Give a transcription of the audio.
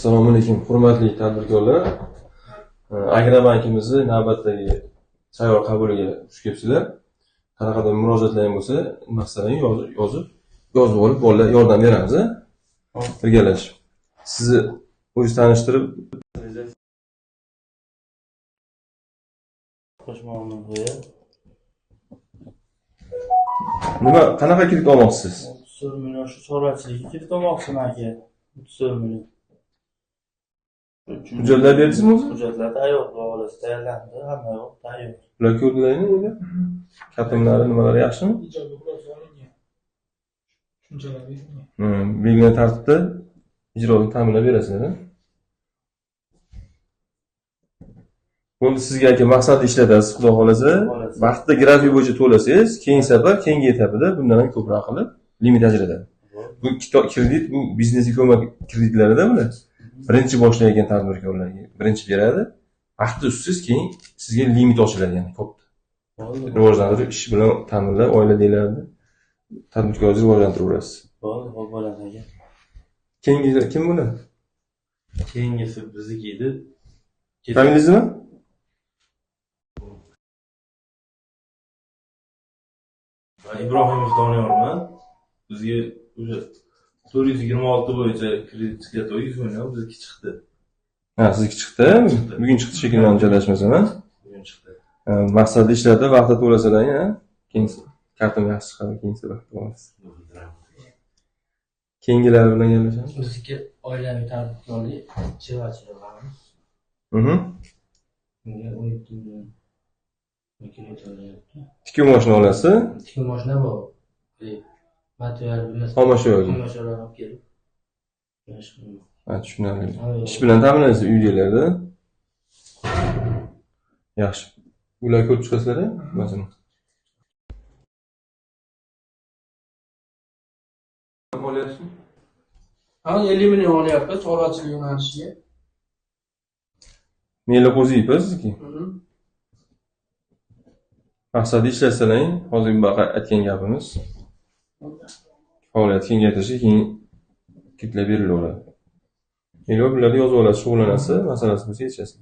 Assalomu alaykum, hurmatli tadbirkorlar. Agrobankimizni navbatdagi sayyor qabuliga xush kelibsizlar. Qanaqadir murojaatlaring bo'lsa, masalan yozib olib bolalar yordam beramiz. Birgalashib. Sizni o'zingiz tanishtirib Qo'shmog'ini qo'yib. nima qanaqa kredit olmoqchisiz? 34 million shu chorvachilikka kredit olmoqchiman aka. 34 million. Hujjatlar berdingizmi o'zi? Hujjatlar tayyor, bo'lasi tayyorlandi, hamma yo'q, tayyor. Ular ko'rdilarmi endi? Katimlari nimalari yaxshimi? Belgilangan tartibda ijroni ta'minlab berasizlar. Buni sizga aka maqsadli ishlatasiz, xudo xolasa. Vaqtida grafik bo'yicha to'lasangiz, keyingi safar keyingi etapida bundan ham ko'proq qilib limit ajratadi. Bu kredit, bu biznesga ko'mak kreditlarida bular. Birinchi boshlayotgan tadbirkorlarga birinchi beradi. Vaqtida usiz keyin sizga limit ochiladi, ya'ni ko'pda. Rivojlantirish ish bilan ta'minlab oilalarni tadbirkorlikni rivojlantirasiz. Bo'ladi aka. Keyingi kim bular? Keyingisi bizniki edi. Familiyangiz nima? Ibrohimov Doniyorman. Bizga o'sha 426 bo'yicha kredit chiqdi, 100 million bizniki chiqdi. Ha, sizniki chiqdi. Bugun chiqdi shekilli adashmasam, ha? Bugun chiqdi. Maqsadli ishlatib vaqtida to'lasalar, ha? Keyin kartam yaxshi chiqadi, keyin vaqtida olasiz. Keyingilar bilan gaplashamiz. Bizniki oilaviy tadbirkorlik chevachilik qilamiz. Mhm. Bunga 17 million kredit olyapti. Tikuv mashina olasiz? Tikuv mashina bor. Material bilan Xomashyoga. xomashyolar olib kelib. Ha, tushunarli. Ish bilan ta'minlaysiz uydalarda. Yaxshi. Ular ko'rib chiqasizlar, masalan. Olyapsizmi? Ha, 50 million olyapti chorvachilik yo'nalishiga. Meli qo'ziyib sizniki. Maqsadli ishlatsalar, hozir bu aytgan gapimiz. Faoliyat kengaytirishi keyin kreditlar berilaveradi. Meli bularni yozib olasiz, shug'ullanasiz, masalasi bo'lsa yechasiz.